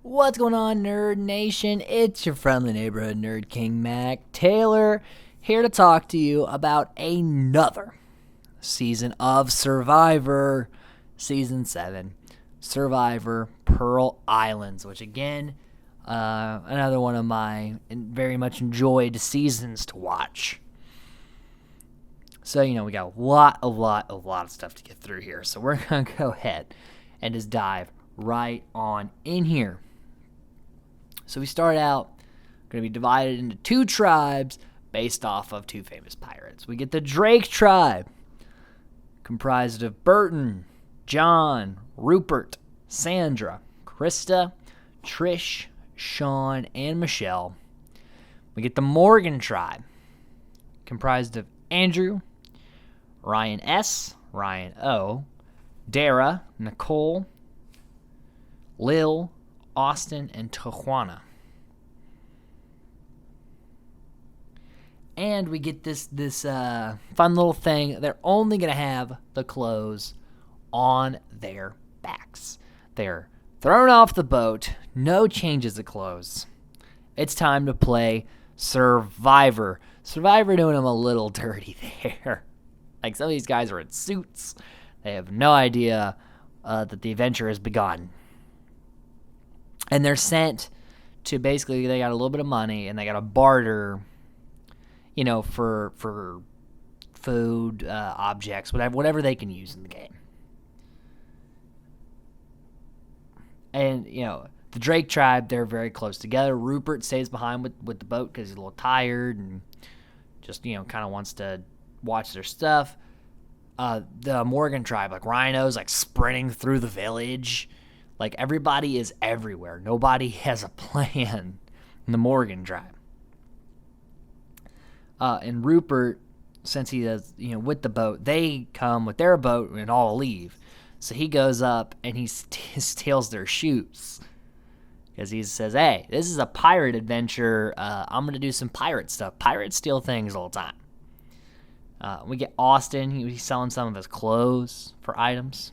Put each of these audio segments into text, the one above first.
What's going on, Nerd Nation? It's your friendly neighborhood Nerd King, Mac Taylor, here to talk to you about another season of Survivor, Season 7, Survivor Pearl Islands, which again, another one of my very much enjoyed seasons to watch. So, we got a lot of stuff to get through here. So we're going to go ahead and just dive right on in here. So we start out, going to be divided into two tribes based off of two famous pirates. We get the Drake tribe, comprised of Burton, John, Rupert, Sandra, Krista, Trish, Sean, and Michelle. We get the Morgan tribe, comprised of Andrew, Ryan S., Ryan O., Dara, Nicole, Lil, Austin, and Tijuana. And we get this fun little thing. They're only going to have the clothes on their backs. They're thrown off the boat. No changes of clothes. It's time to play Survivor. Survivor doing them a little dirty there. Like, some of these guys are in suits. They have no idea that the adventure has begun. And they're sent to, basically, they got a little bit of money, and they got to barter, for food, objects, whatever they can use in the game. And, the Drake tribe, they're very close together. Rupert stays behind with the boat because he's a little tired and just, kind of wants to watch their stuff. The Morgan tribe, like Rhino's, like sprinting through the village. Like, everybody is everywhere. Nobody has a plan in the Morgan tribe. And Rupert, since he is, with the boat, they come with their boat and all leave. So he goes up and he steals their shoes. Because he says, hey, this is a pirate adventure. I'm going to do some pirate stuff. Pirates steal things all the time. We get Austin. He's selling some of his clothes for items.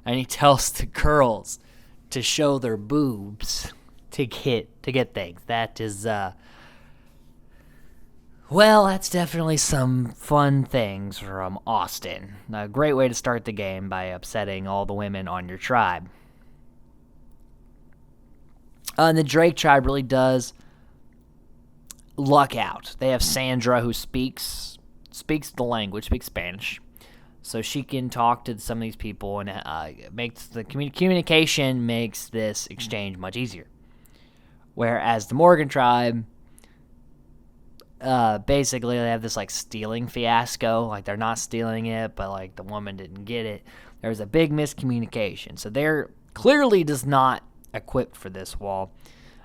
And he tells the girls to show their boobs to get things. That is, that's definitely some fun things from Austin. A great way to start the game by upsetting all the women on your tribe. And the Drake tribe really does luck out. They have Sandra, who speaks the language, speaks Spanish. So she can talk to some of these people, and makes the communication makes this exchange much easier. Whereas the Morgan tribe, basically they have this like stealing fiasco. Like, they're not stealing it, but like the woman didn't get it. There's a big miscommunication. So they're clearly just not equipped for this wall.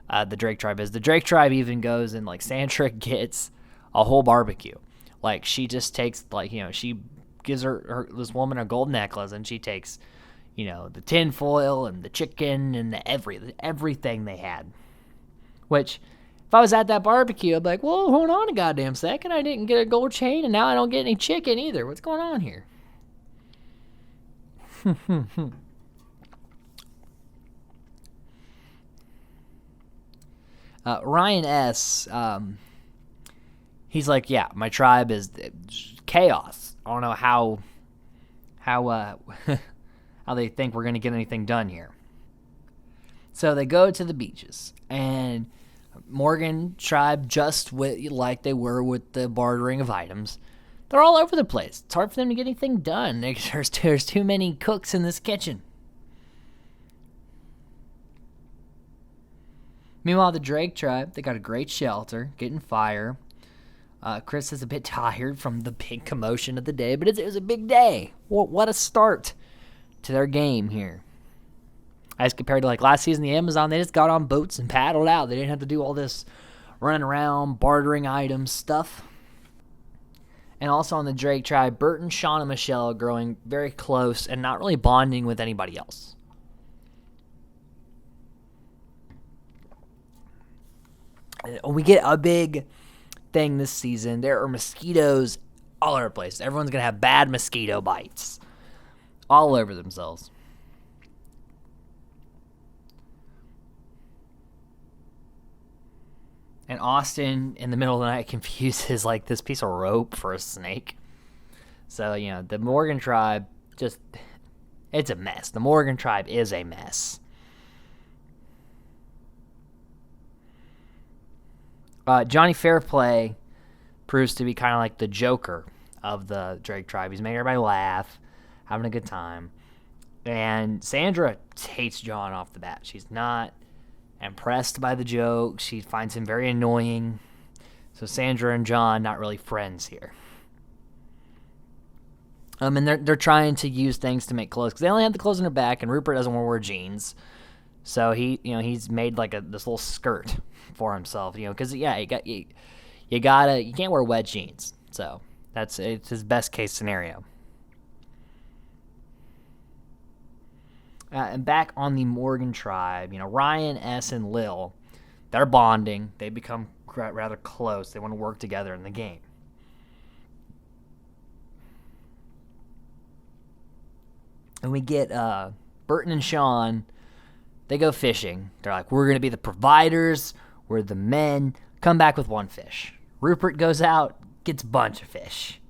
The Drake tribe is. The Drake tribe even goes and like Sandra gets a whole barbecue. Like, she just takes she gives her this woman a gold necklace, and she takes, the tin foil and the chicken and everything they had. Which, if I was at that barbecue, I'd be like, whoa, hold on a goddamn second. I didn't get a gold chain, and now I don't get any chicken either. What's going on here? Ryan S., he's like, yeah, my tribe is chaos. I don't know how they think we're going to get anything done here. So they go to the beaches, and Morgan tribe, just like they were with the bartering of items, they're all over the place. It's hard for them to get anything done. There's too many cooks in this kitchen. Meanwhile, the Drake tribe, they got a great shelter, getting fire. Chris is a bit tired from the big commotion of the day, but it was a big day. What a start to their game here. As compared to like last season, the Amazon, they just got on boats and paddled out. They didn't have to do all this running around, bartering items stuff. And also on the Drake tribe, Burton, Sean, and Michelle are growing very close and not really bonding with anybody else. We get a big thing this season. There are mosquitoes all over the place. Everyone's going to have bad mosquito bites all over themselves. And Austin, in the middle of the night, confuses like this piece of rope for a snake. So, the Morgan tribe it's a mess. The Morgan tribe is a mess. Johnny Fairplay proves to be kind of like the Joker of the Drake tribe. He's making everybody laugh, having a good time. And Sandra hates John off the bat. She's not impressed by the joke. She finds him very annoying. So Sandra and John not really friends here. And they're trying to use things to make clothes because they only have the clothes in their back, and Rupert doesn't want to wear jeans. So he's made like this little skirt for himself, because you can't wear wet jeans. So it's his best case scenario. And back on the Morgan tribe, Ryan S. and Lil, they're bonding. They become rather close. They want to work together in the game. And we get Burton and Sean. They go fishing. They're like, we're going to be the providers. We're the men. Come back with one fish. Rupert goes out, gets a bunch of fish.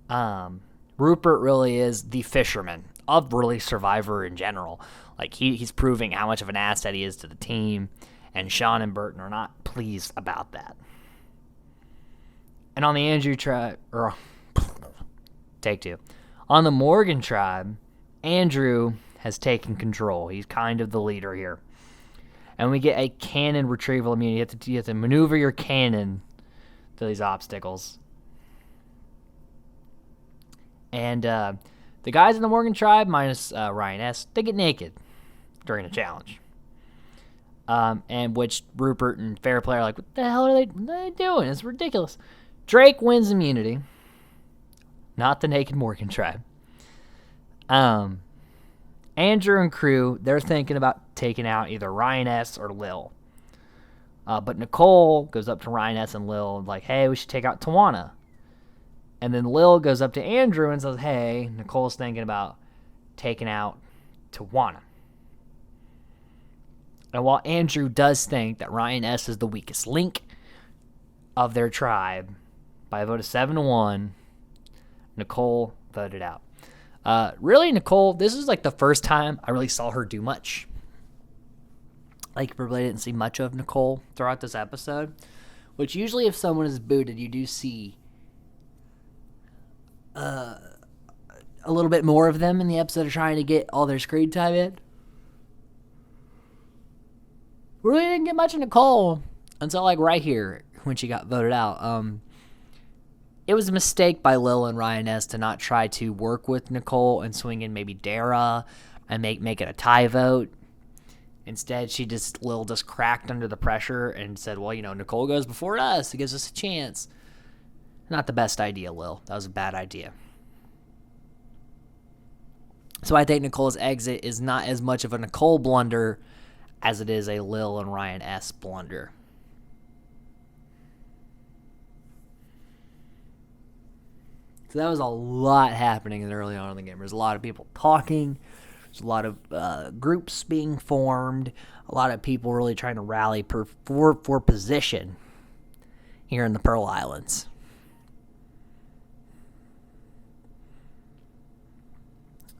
Rupert really is the fisherman of really Survivor in general. Like, he's proving how much of an asset he is to the team. And Sean and Burton are not pleased about that. And on the Andrew tribe, take two. On the Morgan tribe, Andrew has taken control. He's kind of the leader here. And we get a cannon retrieval immunity. You have to maneuver your cannon to these obstacles. And the guys in the Morgan tribe, minus Ryan S., they get naked during the challenge. And which Rupert and Fairplay are like, what the hell are they doing? It's ridiculous. Drake wins immunity. Not the naked Morgan tribe. Andrew and crew, they're thinking about taking out either Ryan S. or Lil. But Nicole goes up to Ryan S. and Lil like, hey, we should take out Tawana. And then Lil goes up to Andrew and says, hey, Nicole's thinking about taking out Tawana. And while Andrew does think that Ryan S. is the weakest link of their tribe, by a vote of 7-1, Nicole voted out. Really, Nicole, this is like the first time I really saw her do much. Like, probably didn't see much of Nicole throughout this episode. Which usually if someone is booted, you do see a little bit more of them in the episode of trying to get all their screen time in. We really didn't get much of Nicole until like right here when she got voted out. It was a mistake by Lil and Ryan S. to not try to work with Nicole and swing in maybe Dara and make it a tie vote. Instead, Lil just cracked under the pressure and said, well, Nicole goes before us. It gives us a chance. Not the best idea, Lil. That was a bad idea. So I think Nicole's exit is not as much of a Nicole blunder as it is a Lil and Ryan S. blunder. So that was a lot happening early on in the game. There's a lot of people talking. There's a lot of groups being formed. A lot of people really trying to rally for position here in the Pearl Islands.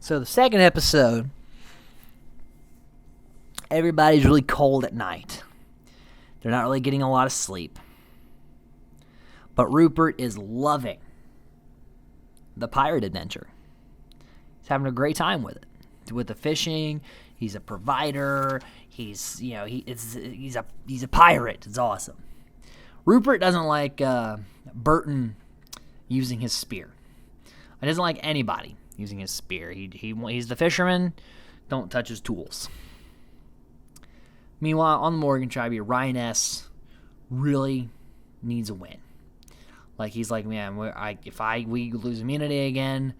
So the second episode, everybody's really cold at night. They're not really getting a lot of sleep. But Rupert is loving the pirate adventure. He's having a great time with it. With the fishing, he's a provider. He's a pirate. It's awesome. Rupert doesn't like Burton using his spear. He doesn't like anybody using his spear. He's the fisherman. Don't touch his tools. Meanwhile, on the Morgan tribe, Ryan S. really needs a win. Like, he's like, man, if we lose immunity again,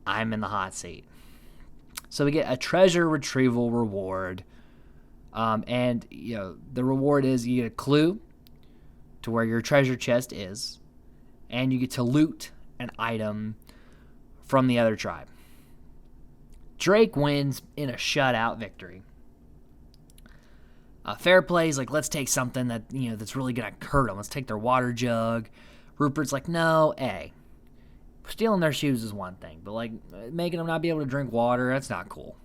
I'm in the hot seat. So we get a treasure retrieval reward. And, the reward is you get a clue to where your treasure chest is. And you get to loot an item from the other tribe. Drake wins in a shutout victory. Fair Play's like, let's take something that, that's really going to hurt them. Let's take their water jug. Rupert's like, no, stealing their shoes is one thing, but, like, making them not be able to drink water, that's not cool.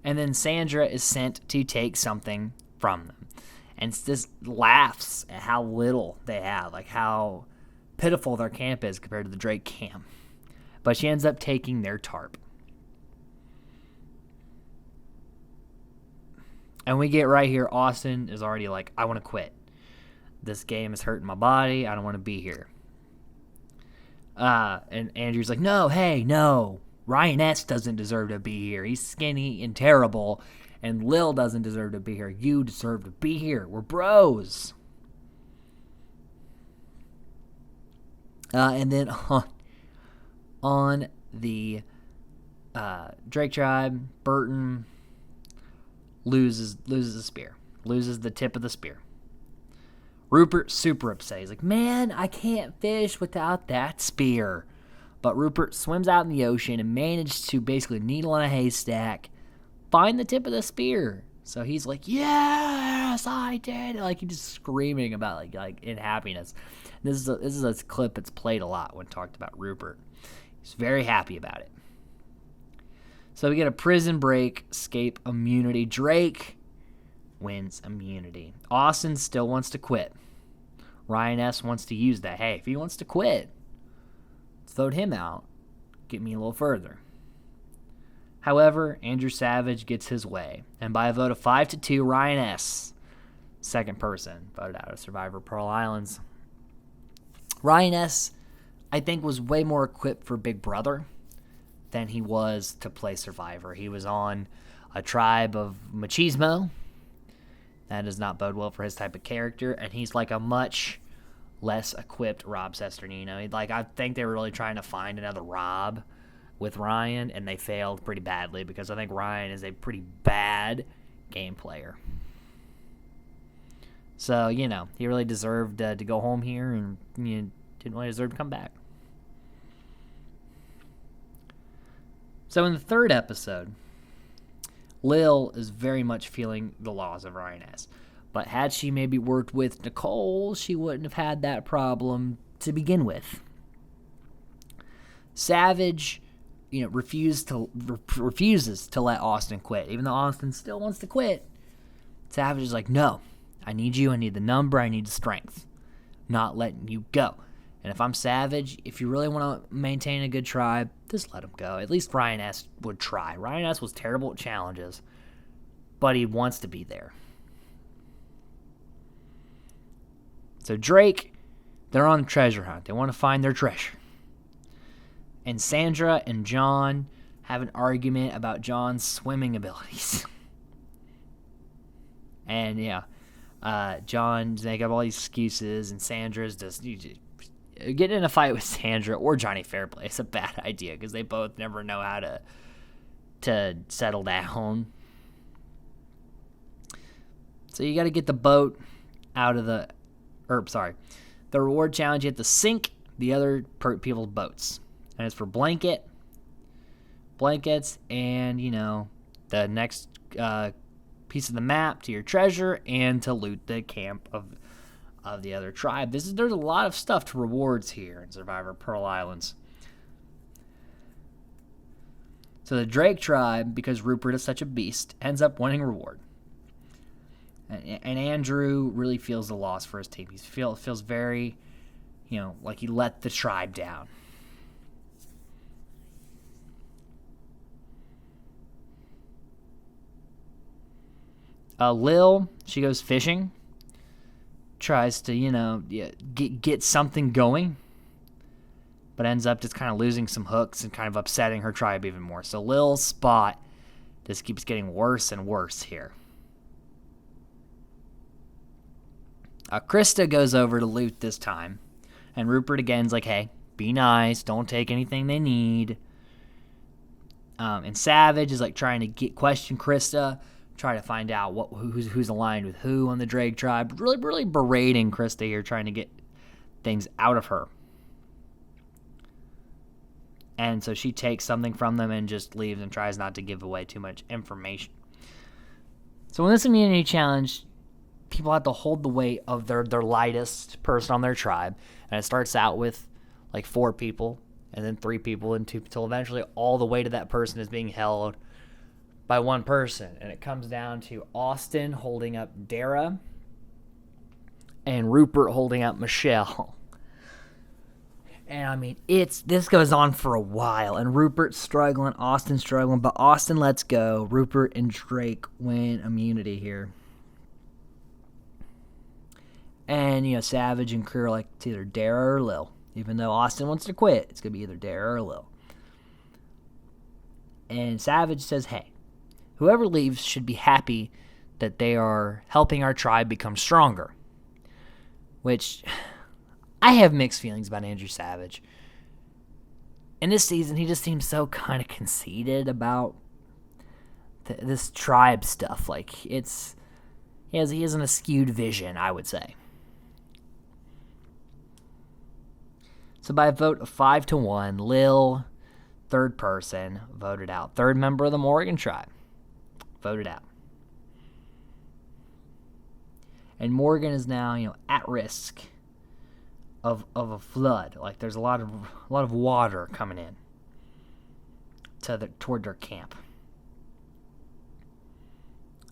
And then Sandra is sent to take something from them. And just laughs at how little they have, like how pitiful their camp is compared to the Drake camp. But she ends up taking their tarp. And we get right here, Austin is already like, I want to quit. This game is hurting my body. I don't want to be here. And Andrew's like, no. Ryan S. doesn't deserve to be here. He's skinny and terrible. And Lil doesn't deserve to be here. You deserve to be here. We're bros. And then on the Drake tribe, Burton loses the spear. Loses the tip of the spear. Rupert super upset. He's like, man, I can't fish without that spear. But Rupert swims out in the ocean and manages to basically needle in a haystack, find the tip of the spear. So he's like, yes, I did. Like, he's just screaming about like in happiness. This is a clip that's played a lot when talked about Rupert. He's very happy about it. So we get a prison break, escape immunity. Drake wins immunity. Austin still wants to quit. Ryan S. wants to use that. Hey, if he wants to quit, let's vote him out. Get me a little further. However, Andrew Savage gets his way, and by a vote of 5-2, Ryan S., second person, voted out of Survivor Pearl Islands. Ryan S., I think, was way more equipped for Big Brother than he was to play Survivor. He was on a tribe of machismo. That does not bode well for his type of character, and he's like a much less equipped Rob Cesternino. Like, I think they were really trying to find another Rob with Ryan, and they failed pretty badly because I think Ryan is a pretty bad game player. So, he really deserved to go home here, and didn't really deserve to come back. So in the third episode, Lil is very much feeling the loss of Ryan S. But had she maybe worked with Nicole, she wouldn't have had that problem to begin with. Savage, refuses to let Austin quit. Even though Austin still wants to quit, Savage is like, no, I need you, I need the number, I need the strength. Not letting you go. And if I'm Savage, if you really want to maintain a good tribe, just let him go. At least Ryan S. would try. Ryan S. was terrible at challenges, but he wants to be there. So Drake, they're on a treasure hunt. They want to find their treasure. And Sandra and John have an argument about John's swimming abilities. And John's make up all these excuses, and Sandra's just getting in a fight with Sandra or Johnny Fairplay is a bad idea because they both never know how to settle down. So you got to get the boat out of the reward challenge. You have to sink the other people's boats, and it's for blankets, and the next piece of the map to your treasure, and to loot the camp of the other tribe. There's a lot of stuff to rewards here in Survivor Pearl Islands. So the Drake tribe, because Rupert is such a beast, ends up winning reward. And Andrew really feels the loss for his team. He feels very, like he let the tribe down. Lil, she goes fishing. Tries to, get something going, but ends up just kind of losing some hooks and kind of upsetting her tribe even more. So Lil's spot just keeps getting worse and worse here. Krista goes over to loot this time, and Rupert again's like, hey, be nice, don't take anything they need. And Savage is like trying to question Krista, try to find out who's aligned with who on the Drake tribe. Really, really berating Krista here, trying to get things out of her. And so she takes something from them and just leaves and tries not to give away too much information. So in this immunity challenge, people have to hold the weight of their lightest person on their tribe. And it starts out with like 4 people, and then 3 people, and 2, until eventually all the weight of that person is being held by one person. And it comes down to Austin holding up Dara and Rupert holding up Michelle. And I mean, this goes on for a while, and Rupert's struggling, Austin's struggling, but Austin lets go. Rupert and Drake win immunity here. And, Savage and Crew are like, it's either Dara or Lil. Even though Austin wants to quit, it's going to be either Dara or Lil. And Savage says, hey, whoever leaves should be happy that they are helping our tribe become stronger. Which, I have mixed feelings about Andrew Savage. In this season, he just seems so kind of conceited about this tribe stuff. Like, he has an askewed vision, I would say. So by a vote of 5-1, Lil, third person, voted out. Third member of the Morgan tribe, voted out. And Morgan is now, at risk of a flood. Like, there's a lot of water coming in toward their camp.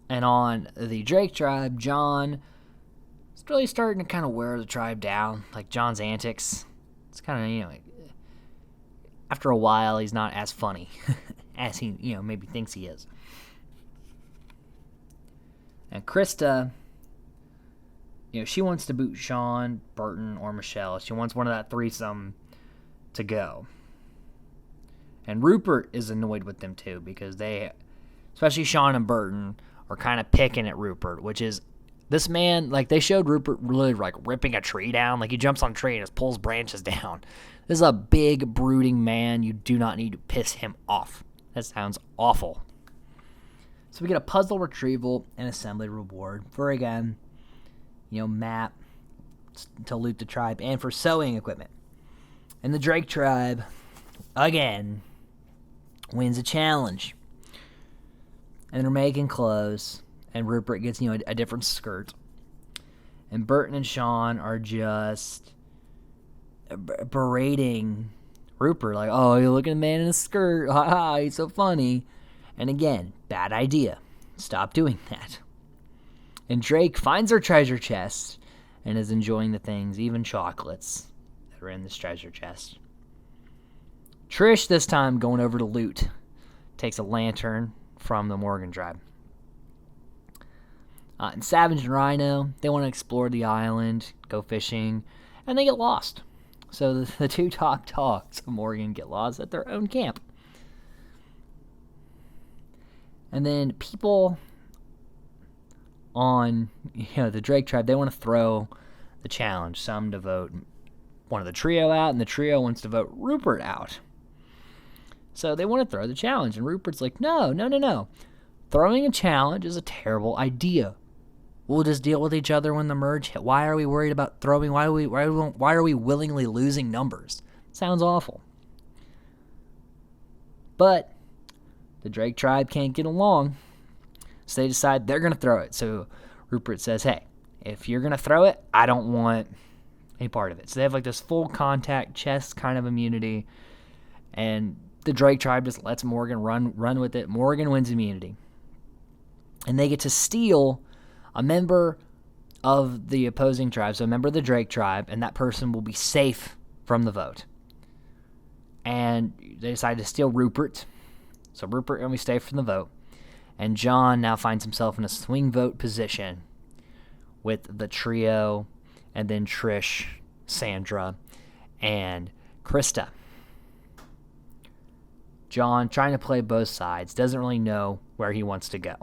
And on the Drake tribe, John is really starting to kind of wear the tribe down. Like, John's antics, it's kind of, after a while, he's not as funny as he, maybe thinks he is. And Krista, she wants to boot Sean, Burton, or Michelle. She wants one of that threesome to go. And Rupert is annoyed with them too, because they, especially Sean and Burton, are kind of picking at Rupert, which is, this man, like, they showed Rupert really, like, ripping a tree down. Like, he jumps on a tree and just pulls branches down. This is a big, brooding man. You do not need to piss him off. That sounds awful. So we get a puzzle retrieval and assembly reward for, again, map to loot the tribe, and for sewing equipment. And the Drake tribe, again, wins a challenge. And they're making clothes, and Rupert gets, a different skirt. And Burton and Sean are just berating Rupert, like, oh, you look at a man in a skirt, haha, he's so funny. And again, bad idea. Stop doing that. And Drake finds her treasure chest and is enjoying the things, even chocolates, that are in this treasure chest. Trish, this time, going over to loot, takes a lantern from the Morgan tribe. And Savage and Rhino, they want to explore the island, go fishing, and they get lost. So the two top dogs of Morgan get lost at their own camp. And then people on the Drake tribe, they want to throw the challenge. Some to vote one of the trio out, and the trio wants to vote Rupert out. So they want to throw the challenge, and Rupert's like, no. Throwing a challenge is a terrible idea. We'll just deal with each other when the merge hit. Why are we worried about throwing? Why are we willingly losing numbers? Sounds awful. But the Drake tribe can't get along, so they decide they're going to throw it. So Rupert says, hey, if you're going to throw it, I don't want any part of it. So they have like this full contact chest kind of immunity, and the Drake tribe just lets Morgan run with it. Morgan wins immunity. And they get to steal a member of the opposing tribe, so a member of the Drake tribe, and that person will be safe from the vote. And they decide to steal Rupert. So Rupert will be safe from the vote. And John now finds himself in a swing vote position with the trio, and then Trish, Sandra, and Krista. John, trying to play both sides, doesn't really know where he wants to go.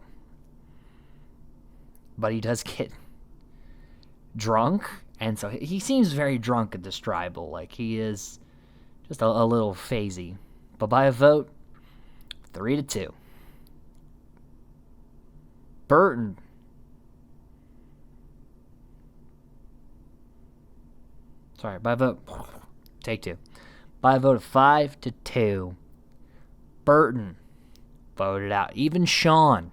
But he does get drunk, and so he seems very drunk at this tribal. Like, he is just a little phasey. But by a vote, 3-2. Burton. Sorry, by a vote, take 2. by a vote of 5-2. Burton voted out. Even Sean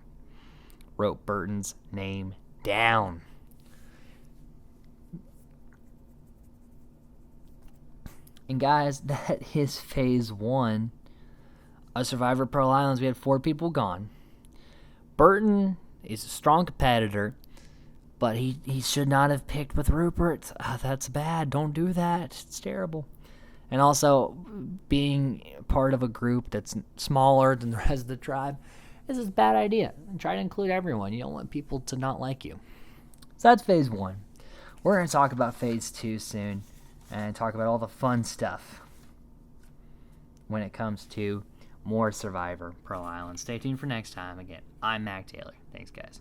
wrote Burton's name down. And guys, that is phase 1 of Survivor Pearl Islands. We had 4 people gone. Burton is a strong competitor, but he should not have picked with Rupert. That's bad. Don't do that. It's terrible. And also, being part of a group that's smaller than the rest of the tribe is a bad idea. And try to include everyone. You don't want people to not like you. So that's phase 1. We're going to talk about phase 2 soon and talk about all the fun stuff when it comes to more Survivor Pearl Island. Stay tuned for next time. Again, I'm Mac Taylor. Thanks, guys.